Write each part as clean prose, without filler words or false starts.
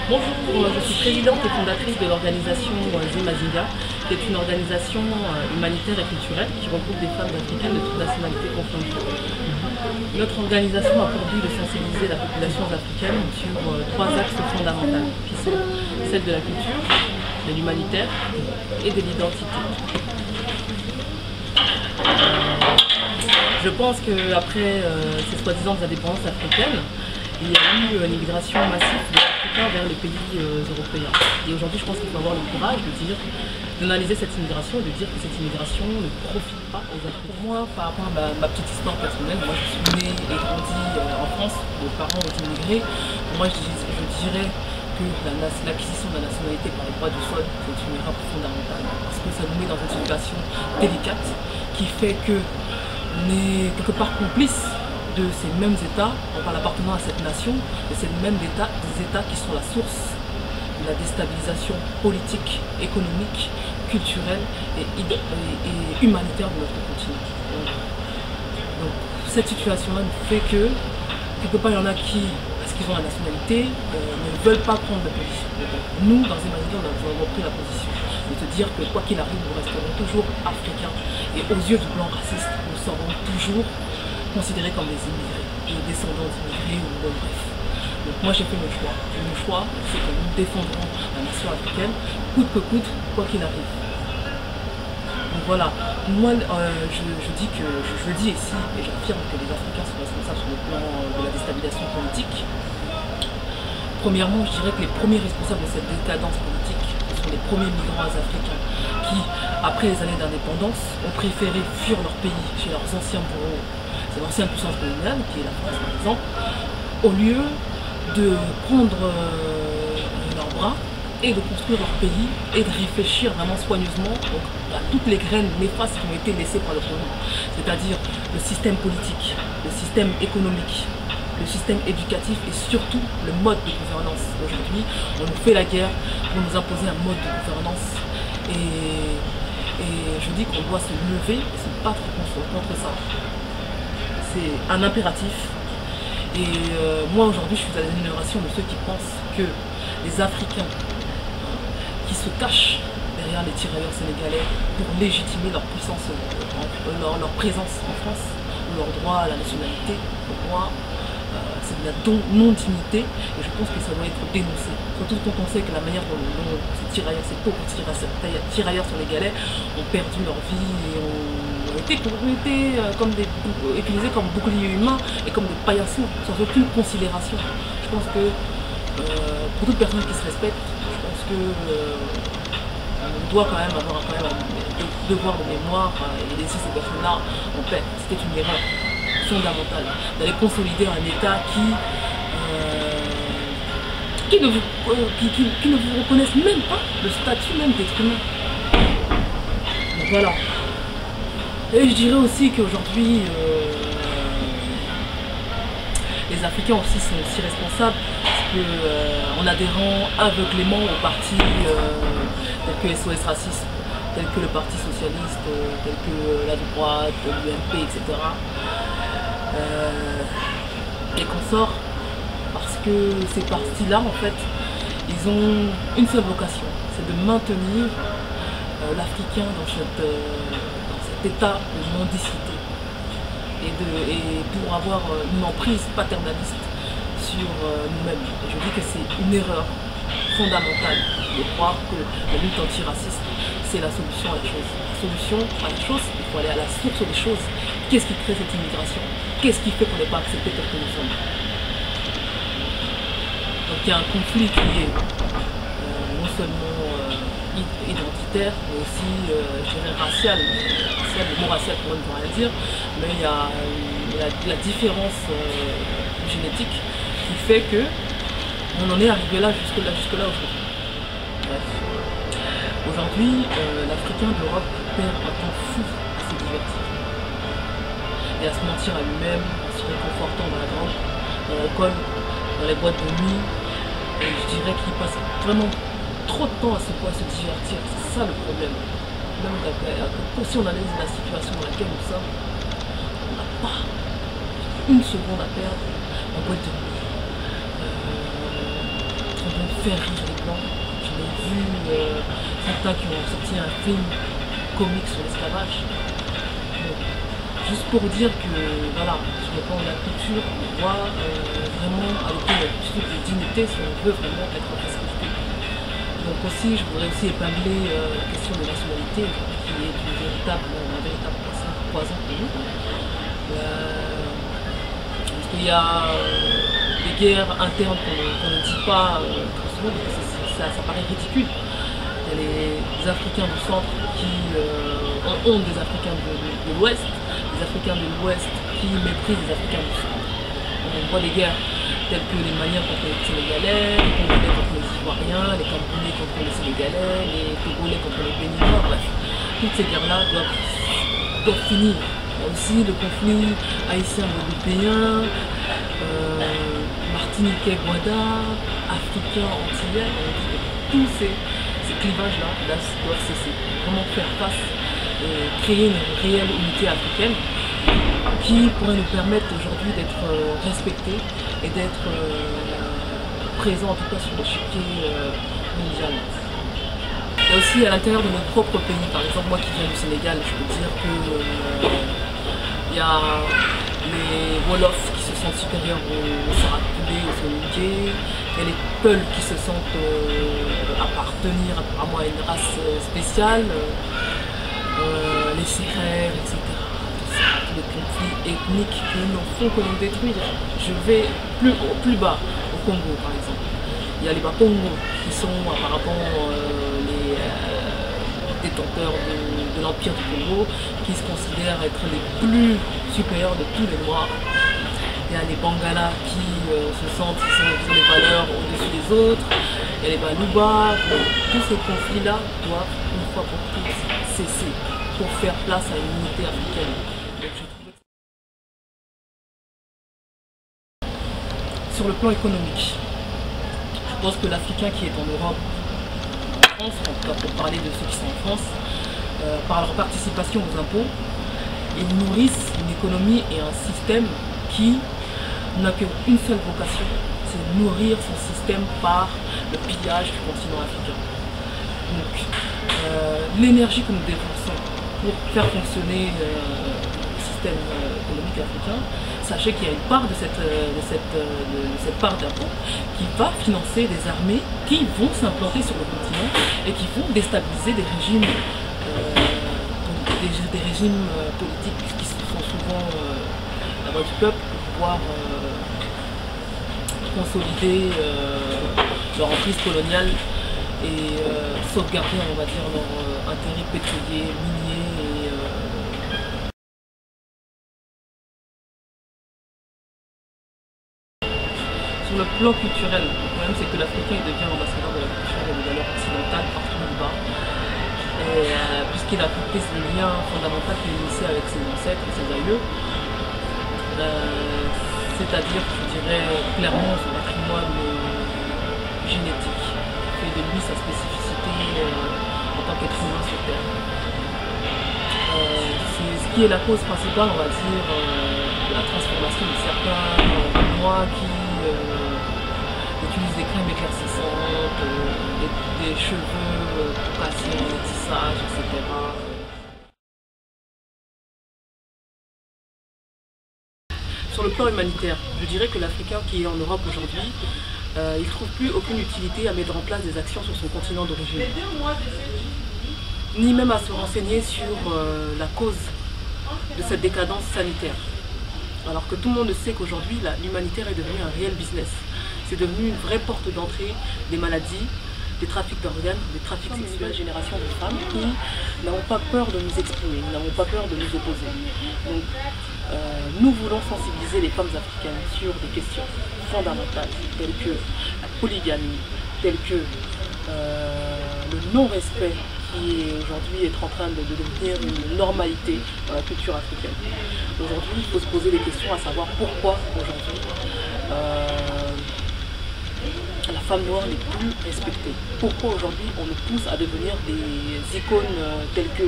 Bonjour, je suis présidente et fondatrice de l'organisation Zimazinga, qui est une organisation humanitaire et culturelle qui regroupe des femmes africaines de toutes nationalités confondues. Notre organisation a pour but de sensibiliser la population africaine sur trois axes fondamentaux, qui sont celle de la culture, de l'humanitaire et de l'identité. Je pense qu'après ces soi-disant indépendances africaines, il y a eu une migration massive des Africains vers les pays européens. Et aujourd'hui, je pense qu'il faut avoir le courage d'analyser cette immigration et de dire que cette immigration ne profite pas aux Africains. Pour moi, par rapport à ma petite histoire personnelle, moi je suis née et grandi en France, mes parents ont immigré. Moi, je dirais que l'acquisition de la nationalité par les droits du sol, c'est une erreur fondamentale parce que ça nous met dans une situation délicate qui fait qu'on est quelque part complice de ces mêmes États, en appartenant à cette nation, de ces mêmes États, des États qui sont la source de la déstabilisation politique, économique, culturelle et humanitaire de notre continent. Donc cette situation-là nous fait que, quelque part, il y en a qui, parce qu'ils ont la nationalité, ne veulent pas prendre de position. Donc, nous, dans Zimazinga, nous avons pris la position de te dire que, quoi qu'il arrive, nous resterons toujours africains. Et aux yeux du blanc raciste, nous serons toujours considérés comme des immigrés, des descendants d'immigrés ou bref. Donc moi j'ai fait mon choix. Et mon choix, c'est que nous défendrons la nation africaine, coûte que coûte, quoi qu'il arrive. Donc voilà, moi je dis ici, et j'affirme que les Africains sont responsables sur le plan de la déstabilisation politique. Premièrement, je dirais que les premiers responsables de cette décadence politique, ce sont les premiers migrants africains qui, après les années d'indépendance, ont préféré fuir leur pays chez leurs anciens bourreaux. C'est l'ancienne puissance coloniale, qui est la France par exemple, au lieu de prendre leurs bras et de construire leur pays et de réfléchir vraiment soigneusement à toutes les graines néfastes qui ont été laissées par le colon, c'est-à-dire le système politique, le système économique, le système éducatif et surtout le mode de gouvernance. Aujourd'hui, on nous fait la guerre pour nous imposer un mode de gouvernance et je dis qu'on doit se lever et se battre contre ça. C'est un impératif. Et moi aujourd'hui je suis à la génération de ceux qui pensent que les Africains qui se cachent derrière les tirailleurs sénégalais pour légitimer leur puissance, leur présence en France ou leur droit à la nationalité, pour moi c'est de la non-dignité et je pense que ça doit être dénoncé. Surtout quand on sait que la manière dont ces pauvres tirailleurs sénégalais ont perdu leur vie et ont été utilisés comme boucliers humains et comme des paillassons, sans aucune considération. Je pense que pour toute personne qui se respecte, je pense que on doit quand même avoir un devoir de mémoire et laisser ces personnes-là en paix. C'était une erreur fondamentale d'aller consolider un État qui ne vous reconnaissent même pas le statut même d'être humain. Donc voilà. Et je dirais aussi qu'aujourd'hui, les Africains aussi sont aussi responsables parce qu'en adhérant aveuglément aux partis tels que SOS Racisme, tels que le Parti Socialiste, tels que la droite, l'UMP, etc. Et consorts, parce que ces partis-là, en fait, ils ont une seule vocation, c'est de maintenir l'Africain dans cet état de mendicité et pour avoir une emprise paternaliste sur nous-mêmes. Et je dis que c'est une erreur fondamentale de croire que la lutte antiraciste c'est la solution à la chose. La solution à la chose, il faut aller à la source des choses. Qu'est-ce qui crée cette immigration? Qu'est-ce qui fait qu'on n'est pas accepté tel que nous sommes? Donc il y a un conflit qui est non seulement identitaire, mais aussi, je dirais, racial. Le mot racial, pour moi, ne veut rien dire, mais il y a la différence génétique qui fait que on en est arrivé là, jusque-là aujourd'hui. Bref. Aujourd'hui, l'Africain d'Europe perd un temps fou à se divertir et à se mentir à lui-même, en se réconfortant dans la drogue, dans l'alcool, dans les boîtes de nuit. Et je dirais qu'il passe vraiment trop de temps à se divertir. C'est ça le problème. Même si on analyse la situation dans laquelle nous sommes, on n'a pas une seconde à perdre en boîte de nuit. de faire rire les blancs. J'en ai vu certains qui ont sorti un film comique sur l'esclavage. Juste pour dire que, voilà, sur le plan de la culture, on doit vraiment adopter une attitude de dignité si on veut vraiment être respecté. Donc aussi, je voudrais aussi épingler la question de nationalité, qui est un véritable poison pour nous. Parce qu'il y a des guerres internes qu'on ne dit pas trop souvent, parce que ça paraît ridicule. Il y a les Africains du centre qui ont honte des Africains de l'Ouest, les Africains de l'Ouest qui méprisent les Africains du centre. On voit des guerres telles que les Maliens contre les Sénégalais, les Congolais contre les Ivoiriens, les Camerounais contre les Sénégalais, les Togolais contre les Béninois, bref. Toutes ces guerres-là doivent finir. Il y a aussi le conflit haïtien-guadeloupéen, martiniquais-guada, africain-antillais. Tous ces clivages-là doivent cesser. Vraiment faire face et créer une réelle unité africaine qui pourrait nous permettre aujourd'hui d'être respectés et d'être présents en tout cas sur l'échiquier mondial. Et aussi à l'intérieur de notre propre pays, par exemple moi qui viens du Sénégal, je peux dire que il y a les Wolofs qui se sentent supérieurs aux Sarakoulés, aux Soninké, il y a les Peuls qui se sentent appartenir apparemment à une race spéciale, les Sérères, etc. Tous les conflits ethniques qui ne font que nous détruire. Je vais plus bas, au Congo par exemple. Il y a les Bakongo qui sont apparemment les détenteurs de l'Empire du Congo, qui se considèrent être les plus supérieurs de tous les Noirs. Il y a les Bangala qui se sentent qu'ils ont des valeurs au-dessus des autres. Il y a les Baluba. Tous ces conflits-là doivent, une fois pour toutes, cesser pour faire place à une unité africaine. Donc, sur le plan économique, je pense que l'Africain qui est en Europe, en France, en tout cas pour parler de ceux qui sont en France, par leur participation aux impôts, ils nourrissent une économie et un système qui n'a qu'une seule vocation, c'est de nourrir son système par le pillage du continent africain. Donc, l'énergie que nous dépensons pour faire fonctionner le système économique africain, sachez qu'il y a une part de cette part d'impôt qui va financer des armées qui vont s'implanter sur le continent et qui vont déstabiliser des régimes politiques qui sont souvent la voix du peuple pour pouvoir consolider leur emprise coloniale et sauvegarder, on va dire, leur intérêt pétrolier, minier et sur le plan culturel, le problème c'est que l'Africain devient ambassadeur de la culture et des valeurs occidentales partout où il va. Puisqu'il a coupé ce lien fondamental qu'il initiait avec ses ancêtres et ses aïeux, c'est-à-dire, je dirais clairement, son patrimoine génétique, fait de lui sa spécificité en tant qu'être humain sur Terre. C'est ce qui est la cause principale, on va dire, de la transformation de certains moi qui utilisent des crèmes éclaircissantes, des cheveux pour casser les tissages, etc. Sur le plan humanitaire, je dirais que l'Africain qui est en Europe aujourd'hui, il ne trouve plus aucune utilité à mettre en place des actions sur son continent d'origine, ni même à se renseigner sur la cause de cette décadence sanitaire. Alors que tout le monde sait qu'aujourd'hui, l'humanitaire est devenu un réel business. C'est devenu une vraie porte d'entrée des maladies, des trafics d'organes, des trafics sexuels. Une nouvelle génération de femmes qui n'avons pas peur de nous exprimer, n'avons pas peur de nous opposer. Donc, nous voulons sensibiliser les femmes africaines sur des questions fondamentales, telles que la polygamie, telles que le non-respect qui aujourd'hui est en train de devenir une normalité dans la culture africaine. Aujourd'hui, il faut se poser des questions à savoir pourquoi aujourd'hui la femme noire n'est plus respectée. Pourquoi aujourd'hui on nous pousse à devenir des icônes telles que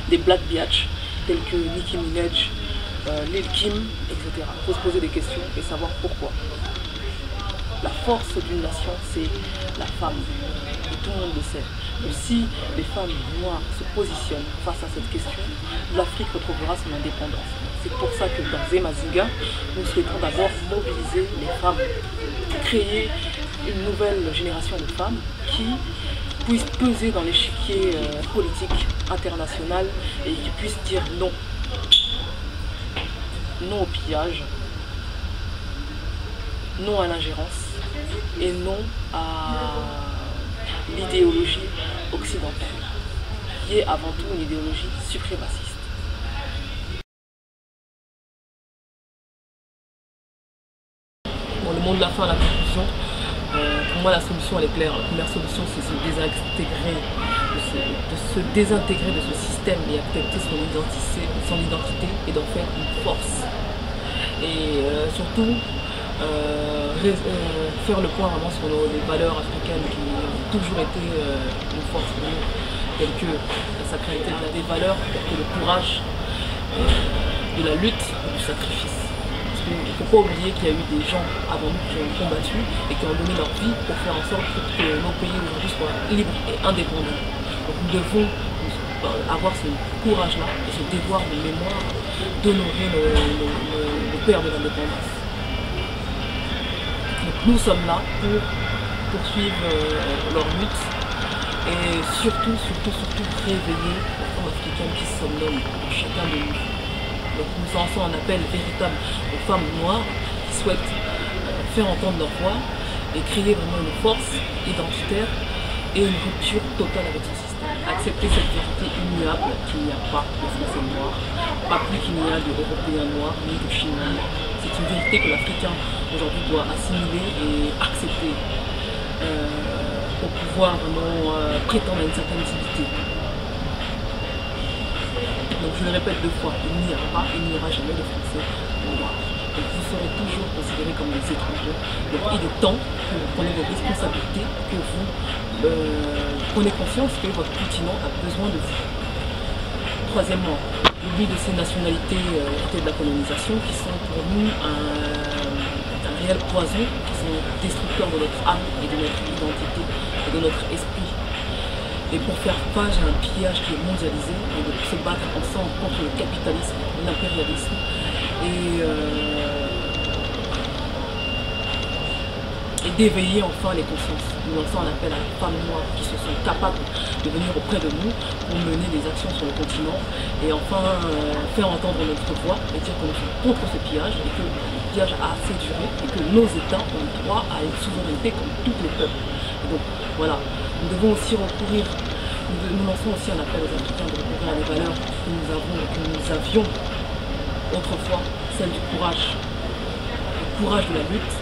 des Black Biatch, telles que Nicki Minaj, Lil Kim, etc. Il faut se poser des questions et savoir pourquoi. La force d'une nation, c'est la femme. Et tout le monde le sait. Et si les femmes noires se positionnent face à cette question, l'Afrique retrouvera son indépendance. C'est pour ça que dans Zemazinga, nous souhaitons d'abord mobiliser les femmes, créer une nouvelle génération de femmes qui puissent peser dans l'échiquier politique international et qui puissent dire non. Non au pillage, non à l'ingérence et non à l'idéologie occidentale, qui est avant tout une idéologie suprémaciste. Bon, le monde de la fin à la conclusion, pour moi la solution elle est claire. La première solution c'est de se désintégrer de ce système et accepter son identité et d'en faire une force. Et surtout faire le point vraiment sur les valeurs africaines qui ont toujours été une force pour nous, telles que la sacralité des valeurs, telles que le courage de la lutte et du sacrifice. Parce qu'il ne faut pas oublier qu'il y a eu des gens avant nous qui ont combattu et qui ont donné leur vie pour faire en sorte que nos pays aujourd'hui soient libres et indépendants. Donc nous devons avoir ce courage-là et ce devoir de mémoire d'honorer nos pères de l'indépendance. Donc nous sommes là pour poursuivre leur lutte et surtout réveiller les femmes africaines qui somnolent en chacun de nous. Donc nous lançons un appel véritable aux femmes noires qui souhaitent faire entendre leur voix et créer vraiment une force identitaire et une rupture totale avec ce système. Accepter cette vérité immuable qu'il n'y a pas de Français noirs, pas plus qu'il n'y a d'Européens noirs ni de Chinois noirs. C'est une vérité que l'Africain aujourd'hui doit assimiler et accepter pour pouvoir vraiment prétendre à une certaine utilité. Donc je le répète 2 fois, il n'y aura jamais de Français noirs. Donc vous serez toujours considérés comme des étrangers. Donc il est temps que vous preniez vos responsabilités, que vous prenez conscience que votre continent a besoin de vous. Troisièmement, l'oubli de ces nationalités héritées de la colonisation qui sont pour nous un réel poison, qui sont destructeurs de notre âme et de notre identité et de notre esprit. Et pour faire face à un pillage qui est mondialisé, et de se battre ensemble contre le capitalisme, l'impérialisme et d'éveiller enfin les consciences. Nous lançons un appel à les femmes noires qui se sont capables de venir auprès de nous pour mener des actions sur le continent et enfin faire entendre notre voix et dire que nous sommes contre ce pillage et que le pillage a assez duré et que nos États ont droit à une souveraineté comme tous les peuples. Et donc voilà, nous devons aussi recourir, nous lançons aussi un appel aux Africains de recourir à des valeurs que nous avions autrefois, celle du courage, le courage de la lutte,